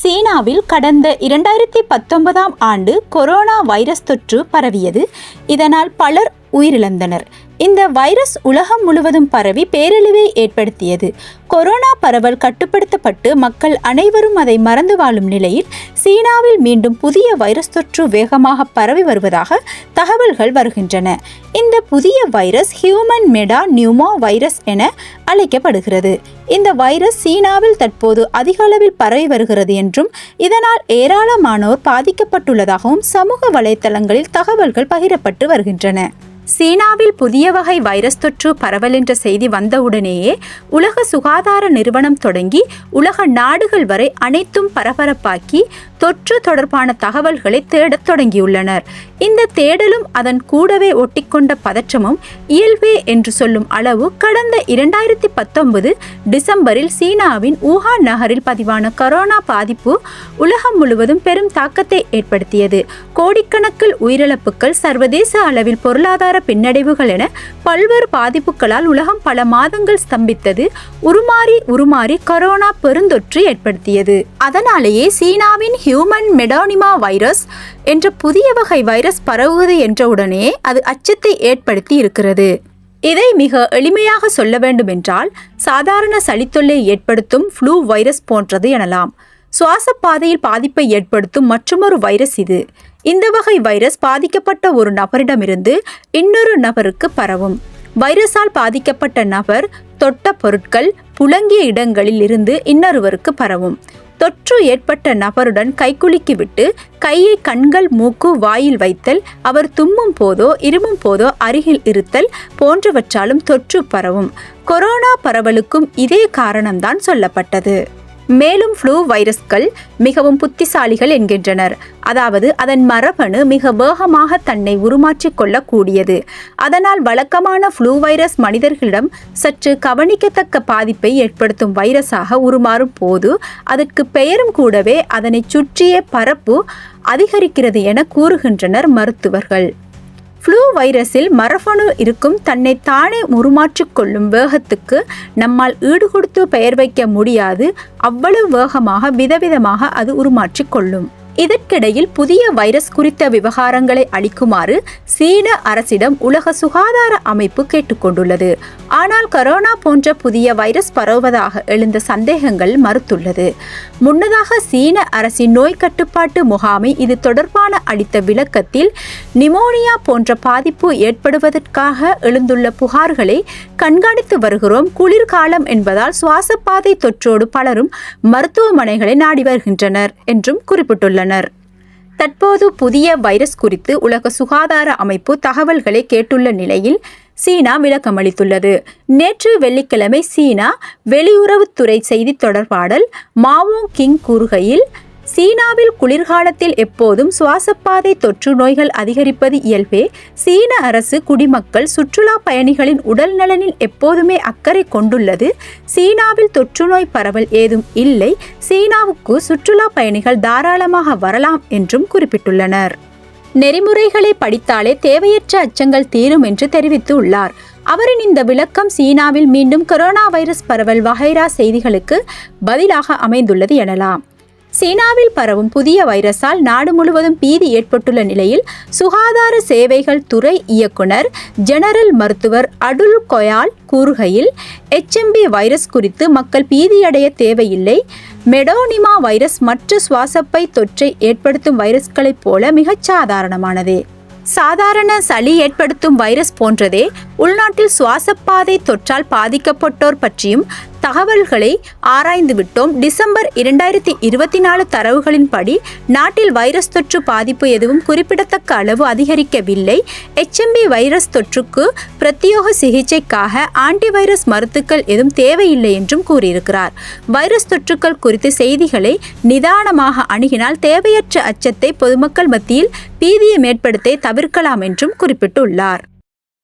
சீனாவில் கடந்த 2019ஆம் ஆண்டு கொரோனா வைரஸ் தொற்று பரவியது. இதனால் பலர் உயிரிழந்தனர். இந்த வைரஸ் உலகம் முழுவதும் பரவி பேரழிவை ஏற்படுத்தியது. கொரோனா பரவல் கட்டுப்படுத்தப்பட்டு மக்கள் அனைவரும் அதை மறந்து வாழும் நிலையில் சீனாவில் மீண்டும் புதிய வைரஸ் தொற்று வேகமாக பரவி வருவதாக தகவல்கள் வருகின்றன. இந்த புதிய வைரஸ் ஹியூமன் மெடா நியூமோ வைரஸ் என அழைக்கப்படுகிறது. இந்த வைரஸ் சீனாவில் தற்போது அதிக அளவில் பரவி வருகிறது என்றும் இதனால் ஏராளமானோர் பாதிக்கப்பட்டுள்ளதாகவும் சமூக வலைதளங்களில் தகவல்கள் பகிரப்பட்டு வருகின்றன. சீனாவில் புதிய வகை வைரஸ் தொற்று பரவல் என்ற செய்தி வந்தவுடனேயே உலக சுகாதார நிறுவனம் தொடங்கி உலக நாடுகள் வரை அனைத்தும் பரபரப்பாக்கி தொற்று தொடர்பான தகவல்களை தேடத் தொடங்கியுள்ளனர். இந்த தேடலும் அதன் கூடவே ஒட்டிக்கொண்ட பதற்றமும் இயல்பே என்று சொல்லும் அளவு கடந்த 2019 டிசம்பரில் சீனாவின் ஊஹான் நகரில் பதிவான கொரோனா பாதிப்பு உலகம் முழுவதும் பெரும் தாக்கத்தை ஏற்படுத்தியது. கோடிக்கணக்கில் உயிரிழப்புகள், சர்வதேச அளவில் பொருளாதார பின்னடைவுகள் என பல்வேறு பாதிப்புகளால் உலகம் பல மாதங்கள் ஸ்தம்பித்தது. உருமாறி கொரோனா பெருந்தொற்று ஏற்படுத்தியது. அதனாலேயே சீனாவின் ஹியூமன் மெடோனிமா வைரஸ் என்ற புதிய வகை வைரஸ் பரவுவது என்றவுடனே அது அச்சத்தை ஏற்படுத்தி இருக்கிறது. இதை மிக எளிமையாக சொல்ல வேண்டுமென்றால் சாதாரண சளித்தொல்லை ஏற்படுத்தும் ஃப்ளூ வைரஸ் போன்றது எனலாம். சுவாச பாதையில் பாதிப்பை ஏற்படுத்தும் மற்றொரு வைரஸ் இது. இந்த வகை வைரஸ் பாதிக்கப்பட்ட ஒரு நபரிடமிருந்து இன்னொரு நபருக்கு பரவும். வைரஸால் பாதிக்கப்பட்ட நபர் தொட்ட பொருட்கள், புழங்கிய இடங்களில் இருந்து இன்னொருவருக்கு பரவும். தொற்று ஏற்பட்ட நபருடன் கைக்குலுக்கிவிட்டு கையை கண்கள், மூக்கு, வாயில் வைத்தல், அவர் தும்மும் போதோ இருமும் போதோ அருகில் இருத்தல் போன்றவற்றாலும் தொற்று பரவும். கொரோனா பரவலுக்கும் இதே காரணம்தான் சொல்லப்பட்டது. மேலும் ஃப்ளூ வைரஸ்கள் மிகவும் புத்திசாலிகள் என்கின்றனர். அதாவது அதன் மரபணு மிக வேகமாக தன்னை உருமாற்றிக் கொள்ளக்கூடியது. அதனால் வழக்கமான ஃப்ளூ வைரஸ் மனிதர்களிடம் சற்று கவனிக்கத்தக்க பாதிப்பை ஏற்படுத்தும் வைரஸாக உருமாறும் போது அதற்கு பெயரும் கூடவே அதனை சுற்றிய பரப்பு அதிகரிக்கிறது என கூறுகின்றனர் மருத்துவர்கள். ஃப்ளூ வைரஸில் மரபணு இருக்கும் தன்னை தானே உருமாற்றிக் கொள்ளும் வேகத்துக்கு நம்மால் ஈடுகொடுத்து பெயர் வைக்க முடியாது. அவ்வளவு வேகமாக விதவிதமாக அது உருமாற்றிக் கொள்ளும். இதற்கிடையில் புதிய வைரஸ் குறித்த விவகாரங்களை அளிக்குமாறு சீன அரசிடம் உலக சுகாதார அமைப்பு கேட்டுக்கொண்டுள்ளது. ஆனால் கொரோனா போன்ற புதிய வைரஸ் பரவுவதாக எழுந்த சந்தேகங்கள் மறுத்துள்ளது. முன்னதாக சீன அரசின் நோய் கட்டுப்பாட்டு முகாமை இது தொடர்பான அளித்த விளக்கத்தில் நிமோனியா போன்ற பாதிப்பு ஏற்படுவதற்காக எழுந்துள்ள புகார்களை கண்காணித்து வருகிறோம். குளிர்காலம் என்பதால் சுவாசப்பாதை தொற்றோடு பலரும் மருத்துவமனைகளை நாடி வருகின்றனர் என்றும் குறிப்பிட்டுள்ளனர். தற்போது புதிய வைரஸ் குறித்து உலக சுகாதார அமைப்பு தகவல்களை கேட்டுள்ள நிலையில் சீனா விளக்கமளித்துள்ளது. நேற்று வெள்ளிக்கிழமை சீனா வெளியுறவுத்துறை செய்தி தொடர்பாளர் மாவோ கிங் கூறுகையில், சீனாவில் குளிர்காலத்தில் எப்போதும் சுவாசப்பாதை தொற்று நோய்கள் அதிகரிப்பது இயல்பே. சீன அரசு குடிமக்கள், சுற்றுலா பயணிகளின் உடல் நலனில் எப்போதுமே அக்கறை கொண்டுள்ளது. சீனாவில் தொற்றுநோய் பரவல் ஏதும் இல்லை. சீனாவுக்கு சுற்றுலா பயணிகள் தாராளமாக வரலாம் என்றும் குறிப்பிட்டுள்ளனர். நெறிமுறைகளை படித்தாலே தேவையற்ற அச்சங்கள் தீரும் என்று தெரிவித்து உள்ளார். அவரின் இந்த விளக்கம் சீனாவில் மீண்டும் கொரோனா வைரஸ் பரவல் வகைரா செய்திகளுக்கு பதிலாக அமைந்துள்ளது எனலாம். சீனாவில் பரவும் புதிய வைரஸால் நாடு முழுவதும் பீதி ஏற்பட்டுள்ள நிலையில் சுகாதார சேவைகள் துறை இயக்குனர் ஜெனரல் மருத்துவர் அடுல் கொயால் கூறுகையில், HMV வைரஸ் குறித்து மக்கள் பீதியடைய தேவையில்லை. மெடோனிமா வைரஸ் மற்ற சுவாசப்பை தொற்றை ஏற்படுத்தும் வைரஸ்களைப் போல மிகச் சாதாரணமானதே. சாதாரண சளி ஏற்படுத்தும் வைரஸ் போன்றதே. உள்நாட்டில் சுவாசப்பாதை தொற்றால் பாதிக்கப்பட்டோர் பற்றியும் தகவல்களை ஆராய்ந்து விட்டோம். டிசம்பர் 2024 தரவுகளின்படி நாட்டில் வைரஸ் தொற்று பாதிப்பு எதுவும் குறிப்பிடத்தக்க அளவு அதிகரிக்கவில்லை. HMV வைரஸ் தொற்றுக்கு பிரத்யேக சிகிச்சைக்காக ஆன்டிவைரஸ் மருந்துகள் எதுவும் தேவையில்லை என்றும் கூறியிருக்கிறார். வைரஸ் தொற்றுக்கள் குறித்த செய்திகளை நிதானமாக அணுகினால் தேவையற்ற அச்சத்தை பொதுமக்கள் மத்தியில் பீதியை ஏற்படுத்த தவிர்க்கலாம் என்றும் குறிப்பிட்டுள்ளார்.